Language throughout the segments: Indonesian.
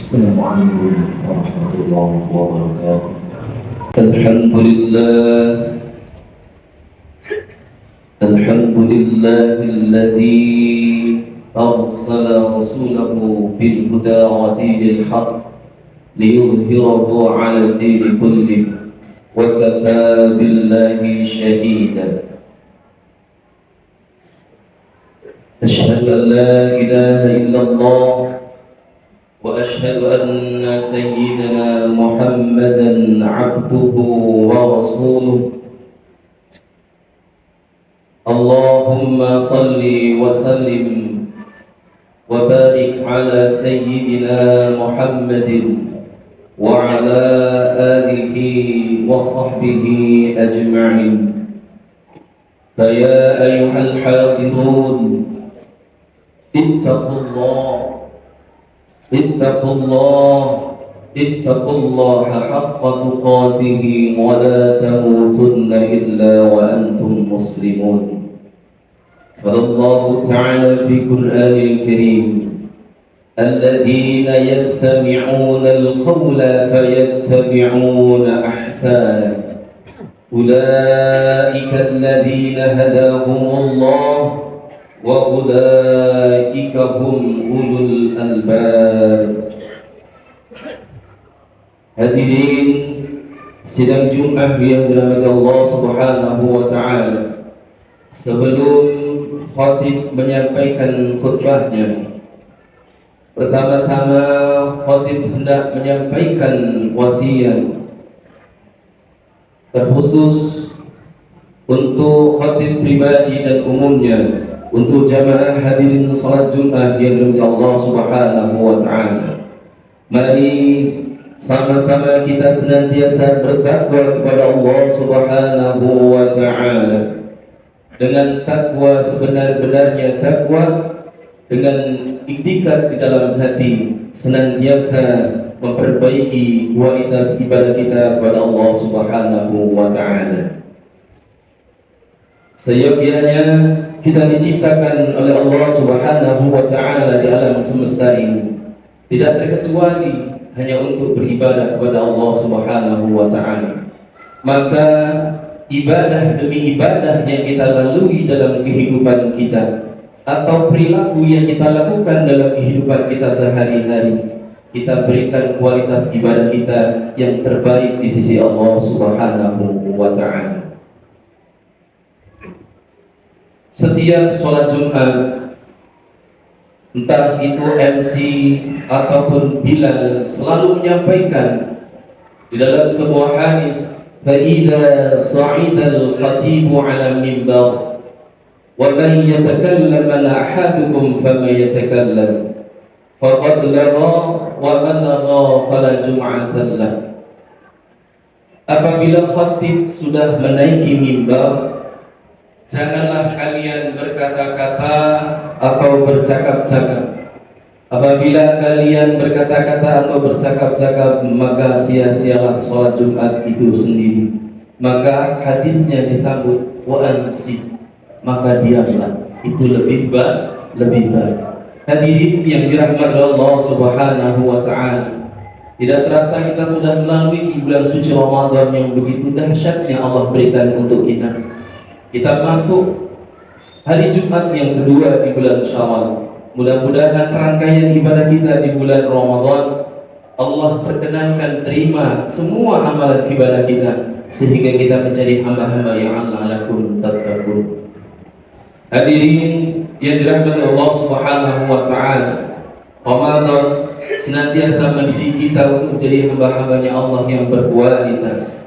السلام عليكم ورحمة الله وبركاته. الحمد لله الذي أرسل رسوله بالهدى ودين الحق ليظهره على الدين كله وكفى بالله شهيدا. أشهد أن لا إله إلا الله وأشهد أن سيدنا محمدا عبده ورسوله. اللهم صل وسلم وبارك على سيدنا محمد وعلى آله وصحبه أجمعين. فيا أيها الحاضرون اتقوا الله حق تقاته ولا تموتن إلا وأنتم مسلمون. قال الله تعالى في القرآن الكريم: الذين يستمعون القول فيتبعون أحسنه أولئك الذين هداهم الله وأولئك هم أولو الألباب. Hadirin sidang Jumat yang dirahmati Allah Subhanahu wa taala. Sebelum khatib menyampaikan khutbahnya, pertama-tama khatib hendak menyampaikan wasiat terkhusus untuk khatib pribadi dan umumnya, untuk jamaah hadirin salat Jumat yang dirahmati Allah Subhanahu wa taala. Mari sama-sama kita senantiasa bertakwa kepada Allah Subhanahu wa taala. Dengan takwa sebenar-benarnya takwa, dengan iktikad di dalam hati, senantiasa memperbaiki kualitas ibadah kita kepada Allah Subhanahu wa taala. Seyogyanya kita diciptakan oleh Allah Subhanahu wa taala di alam semesta ini, tidak terkecuali hanya untuk beribadah kepada Allah Subhanahu wa taala. Maka ibadah demi ibadah yang kita lalui dalam kehidupan kita, atau perilaku yang kita lakukan dalam kehidupan kita sehari-hari, kita berikan kualitas ibadah kita yang terbaik di sisi Allah Subhanahu wa taala. Setiap sholat Jumat, entah itu MC ataupun Bilal, selalu menyampaikan di dalam sebuah hadis: فَإِذَا صَعِدَ الْخَطِيبُ عَلَى الْمِنْبَرِ وَمَنْ يَتَكَلَّمَ أَحَدُكُمْ فَمَا يَتَكَلَّمْ فَقَدْ لَغَى وَمَنْ لَغَى فَلَا جُمْعَةَ لَهُ. Apabila khatib sudah menaiki mimbar, janganlah kalian berkata-kata atau bercakap-cakap. Apabila kalian berkata-kata atau bercakap-cakap, maka sia-sialah sholat Jumat itu sendiri. Maka hadisnya disambut wa ansi, maka diamlah, itu lebih baik. Hadirin yang dirahmati Allah Subhanahu wa taala, tidak terasa kita sudah melalui bulan suci Ramadan yang begitu dahsyatnya Allah berikan untuk kita. Kita masuk hari Jumat yang kedua di bulan Syawal. Mudah-mudahan rangkaian ibadah kita di bulan Ramadan Allah perkenankan terima semua amalan ibadah kita, sehingga kita menjadi hamba-hamba yang la'allakum tattaqun. Hadirin yang dirahmati Allah Subhanahu wa taala, Ramadan senantiasa mendidik kita untuk menjadi hamba-hambanya Allah yang berkualitas.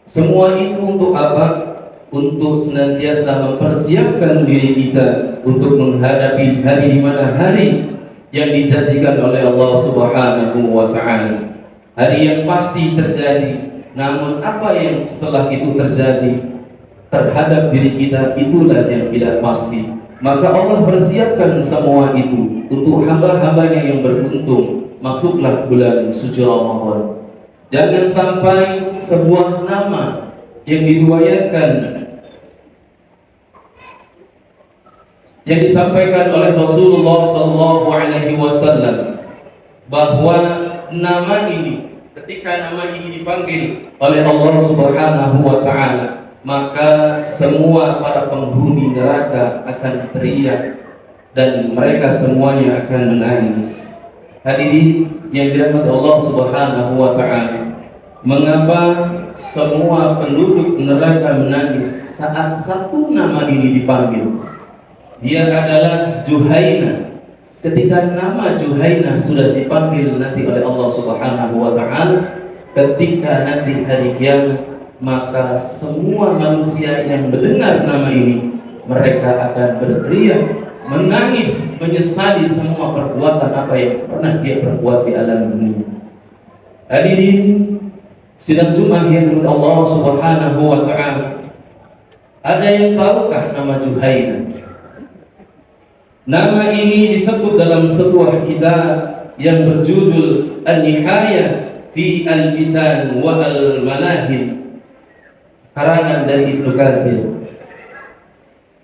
Semua itu untuk apa? Untuk senantiasa mempersiapkan diri kita untuk menghadapi hari di mana hari yang dijanjikan oleh Allah Subhanahu wa taala. Hari yang pasti terjadi, namun apa yang setelah itu terjadi terhadap diri kita, itulah yang tidak pasti. maka Allah persiapkan semua itu untuk hamba-hambanya yang beruntung. Masuklah bulan suci Ramadan. Jangan sampai sebuah nama yang diriwayatkan, yang disampaikan oleh Rasulullah SAW, bahwa nama ini, ketika nama ini dipanggil oleh Allah Subhanahu wa Ta'ala, maka semua para penghuni neraka akan teriak dan mereka semuanya akan menangis. Hadirin yang dirahmati Allah Subhanahu wa Ta'ala, mengapa semua penduduk neraka menangis saat satu nama ini dipanggil? Dia adalah Juhaina. Ketika nama Juhaina sudah dipanggil nanti oleh Allah Subhanahu wa Ta'ala, ketika nanti hari kiamat, maka semua manusia yang mendengar nama ini, mereka akan berteriak, menangis, menyesali semua perbuatan apa yang pernah dia perbuat di alam dunia. Hadirin sidang Jumat yang dimuliakan Allah Subhanahu wa Ta'ala, ada yang tahukah nama Juhaina? Nama ini disebut dalam sebuah kitab yang berjudul An-Nihayah fi Al-Fitan wa Al-Malahid, karangan dari Ibnu Katsir.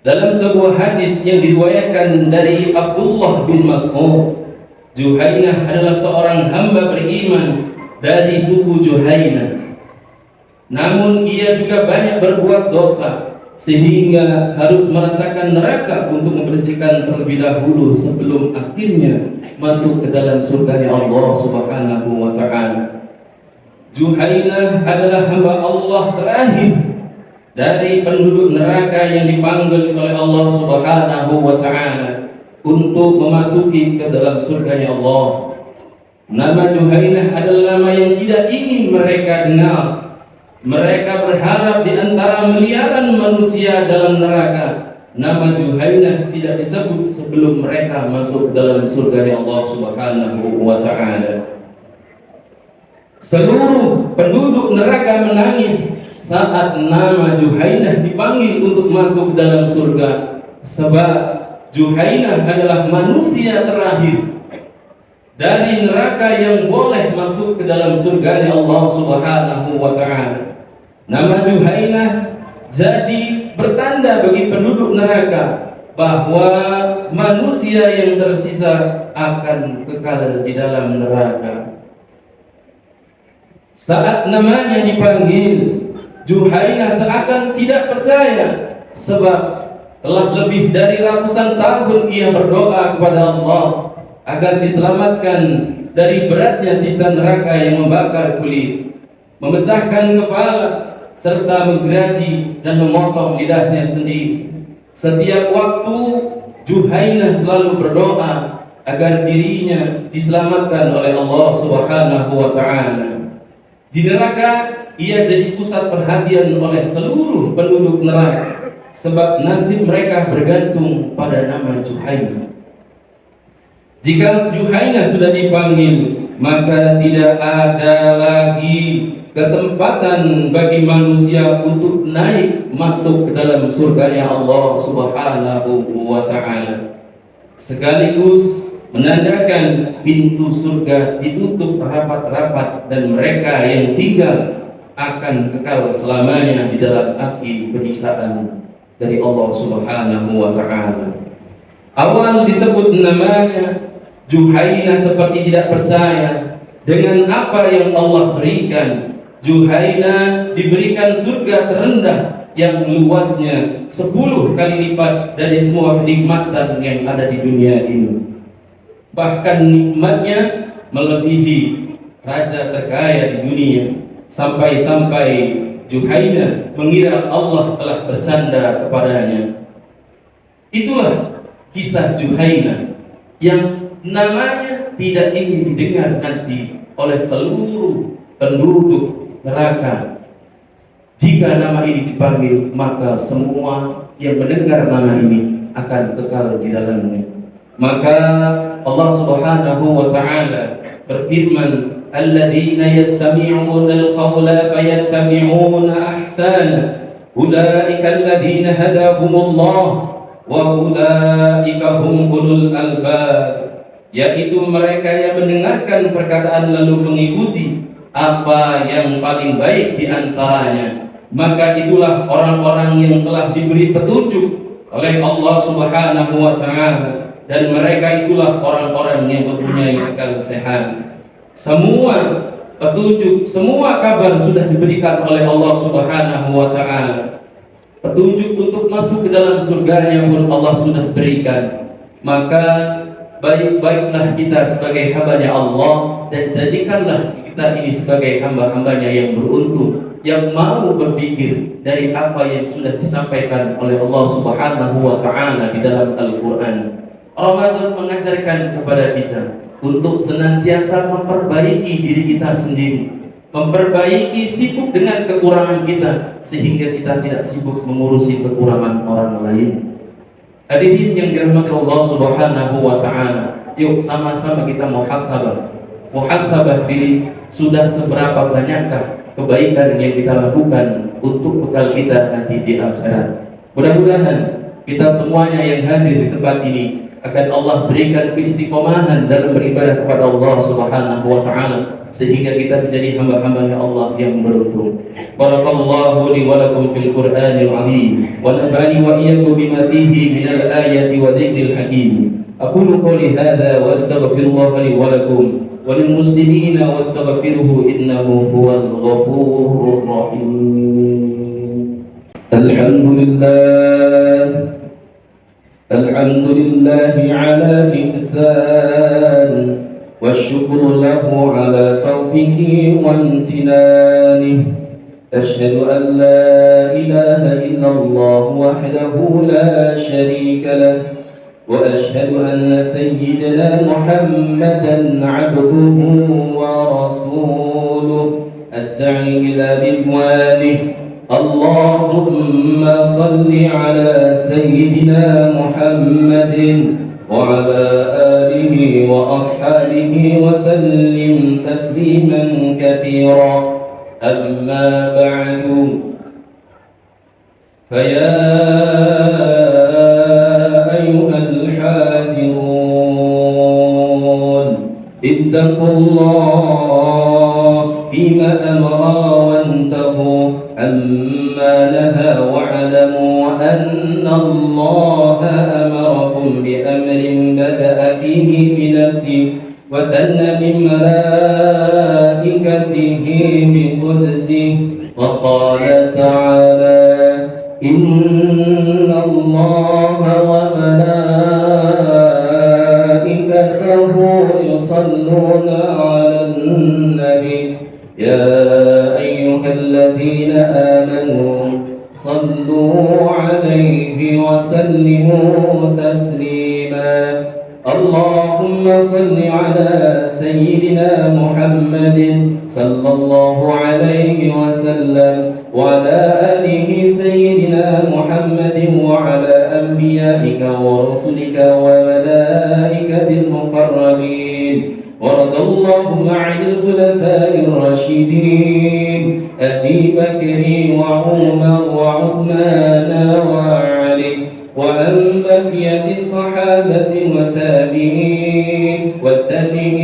Dalam sebuah hadis yang diriwayatkan dari Abdullah bin Mas'ud, Juhainah adalah seorang hamba beriman dari suku Juhainah. Namun ia juga banyak berbuat dosa sehingga harus merasakan neraka untuk membersihkan terlebih dahulu sebelum akhirnya masuk ke dalam surga Allah Subhanahu wa Ta'ala. Juhainah adalah hamba Allah terakhir dari penduduk neraka yang dipanggil oleh Allah Subhanahu wa Ta'ala untuk memasuki ke dalam surganya Allah. Nama Juhainah adalah nama yang tidak ingin mereka dengar. Mereka berharap di antara miliaran manusia dalam neraka, nama Juhainah tidak disebut sebelum mereka masuk dalam surganya Allah Subhanahu wa Ta'ala. Seluruh penduduk neraka menangis saat nama Juhainah dipanggil untuk masuk dalam surga, sebab Juhainah adalah manusia terakhir dari neraka yang boleh masuk ke dalam surganya Allah Subhanahu wa Ta'ala. Nama Juhainah jadi bertanda bagi penduduk neraka bahwa manusia yang tersisa akan kekal di dalam neraka. Saat namanya dipanggil, Juhainah seakan tidak percaya, sebab telah lebih dari ratusan tahun ia berdoa kepada Allah agar diselamatkan dari beratnya sisa neraka yang membakar kulit, memecahkan kepala, serta menggeraji dan memotong lidahnya sendiri. Setiap waktu Juhainah selalu berdoa agar dirinya diselamatkan oleh Allah Subhanahu wa Ta'ala. Di neraka ia jadi pusat perhatian oleh seluruh penduduk neraka, sebab nasib mereka bergantung pada nama Juhainah. Jika Juhainah sudah dipanggil, maka tidak ada lagi kesempatan bagi manusia untuk naik masuk ke dalam surganya Allah Subhanahu wa Ta'ala. Sekaligus menandakan pintu surga ditutup rapat-rapat dan mereka yang tinggal akan kekal selamanya di dalam api penisaan dari Allah Subhanahu wa Ta'ala. Awal disebut namanya Juhainah seperti tidak percaya dengan apa yang Allah berikan. Juhainah diberikan surga terendah yang luasnya 10 kali lipat dari semua kenikmatan yang ada di dunia ini. Bahkan nikmatnya melebihi raja terkaya di dunia, sampai-sampai Juhainah mengira Allah telah bercanda kepadanya. Itulah kisah Juhainah yang namanya tidak ingin didengar nanti oleh seluruh penduduk neraka. Jika nama ini dipanggil, maka semua yang mendengar nama ini akan kekal di dalamnya. Maka Allah Subhanahu wa Ta'ala berfirman, alladzina yastami'una al-qawla fayattabi'una ahsana ulaika alladzina hadahumullah wa ulaika hum ulul albab, yaitu mereka yang mendengarkan perkataan lalu mengikuti apa yang paling baik di antaranya, maka itulah orang-orang yang telah diberi petunjuk oleh Allah Subhanahu wa taala, dan mereka itulah orang-orang yang mempunyai akal sehat. Semua petunjuk, semua kabar sudah diberikan oleh Allah Subhanahu wa taala. Petunjuk untuk masuk ke dalam surganya pun Allah sudah berikan. Maka baik-baiklah kita sebagai hamba-Nya Allah, dan jadikanlah kita ini sebagai hamba-hambanya yang beruntung, yang mau berpikir dari apa yang sudah disampaikan oleh Allah Subhanahu wa taala di dalam Al-Qur'an. Ramadan mengajarkan kepada kita untuk senantiasa memperbaiki diri kita sendiri, memperbaiki, sibuk dengan kekurangan kita, sehingga kita tidak sibuk mengurusi kekurangan orang lain. Hadirin yang dirahmati Allah Subhanahu wa taala, yuk sama-sama kita muhasabah diri, sudah seberapa banyakkah kebaikan yang kita lakukan untuk bekal kita nanti di akhirat. Mudah-mudahan kita semuanya yang hadir di tempat ini akan Allah berikan keistiqomahan dalam beribadah kepada Allah Subhanahu wa taala, sehingga kita menjadi hamba-hambanya Allah yang beruntung. Barakallahu li wa lakum fil Qur'anil azim, wa nafa'ani wa iyyakum bima fihi minal ayati wa dzikril hakim. Aqulu qouli hadza wa astaghfirullah li wa lakum wa lil muslimina wastaghfiruhu innahu huwal ghafurur rahim. Alhamdulillah, alhamdulillahi ala ihsan, والشكر له على توفيقه وامتنانه. أشهد أن لا إله إلا الله وحده لا شريك له، وأشهد أن سيدنا محمدا عبده ورسوله الداعي إلى رضوانه. اللهم صل على سيدنا محمد وعلى آله وأصحابه وسلم تسليما كثيرا. أما بعد، فيا أيها الحاذرون اتقوا الله فيما أمر وانتهوا عما نهى، واعلموا أن الله أمركم بأمر بدأ فيه بنفسه وثنى من ملائكته بقدسه، وقال تعالى: إن الله وملائكته يصلون على النبي يا أيها الذين آمنوا صلوا عليه وسلموا تسليما. اللهم صل على سيدنا محمد صلى الله عليه وسلم وعلى آله سيدنا محمد وعلى أنبيائك ورسلك وملائكة المقربين. ورضى اللهم عن الخلفاء الراشدين أبي بكر وعمر وعثمان وعلي، وعن بقية الصحابة والتابعين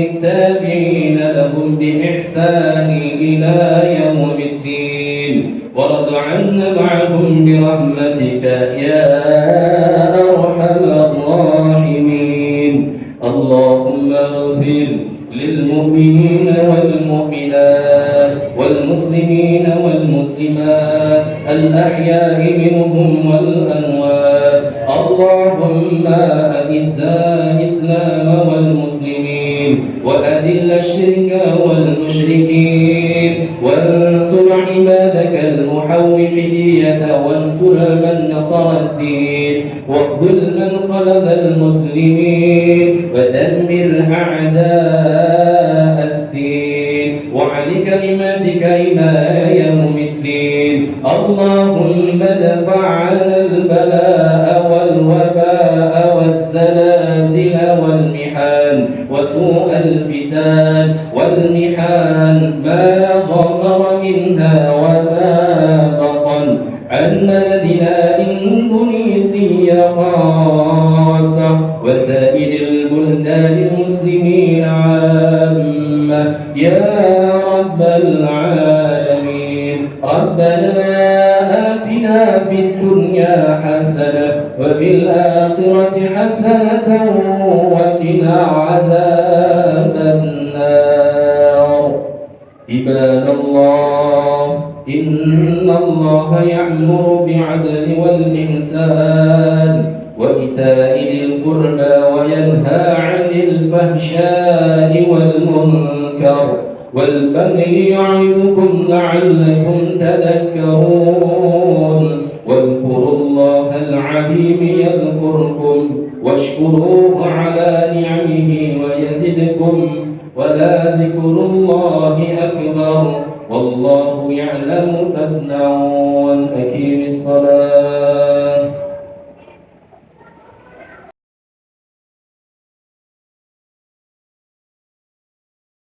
التابعين لهم بإحسان إلى يوم الدين. ورض عنا معهم برحمتك يا أرحم الراحمين. اللهم اغفر للمؤمنين والمؤمنات والمسلمين والمسلمات الأحياء منهم والأموات. اللهم أعز الإسلام والمسلمين وأذل الشرك والمشركين، وانصر عبادك الموحدين، وانصر من نصر الدين، واخذل من خلف المسلمين، ودمر أعداء الدين، وعلي كلماتك إلى يوم الدين. اللهم ادفع عنا البلاء والوباء والزلازل والمحن وسوء الفتن والمحن، ما ظهر منها وما بطن، عن بلدنا إندونيسيا الرحمة يا رب العالمين. ربنا آتنا في الدنيا حسنة وفي الآخرة حسنة وقنا عذاب النار. عباد الله، إن الله يأمر بالعدل والإحسان وإيتاء ذي القربى وينهى عن الفحشاء والمنكر والبغي يعظكم لعلكم تذكرون. واذكروا الله العظيم يذكركم واشكروه على نعمه ويزدكم ولذكر الله أكبر والله يعلم تصنعون. أقيم الصلاة.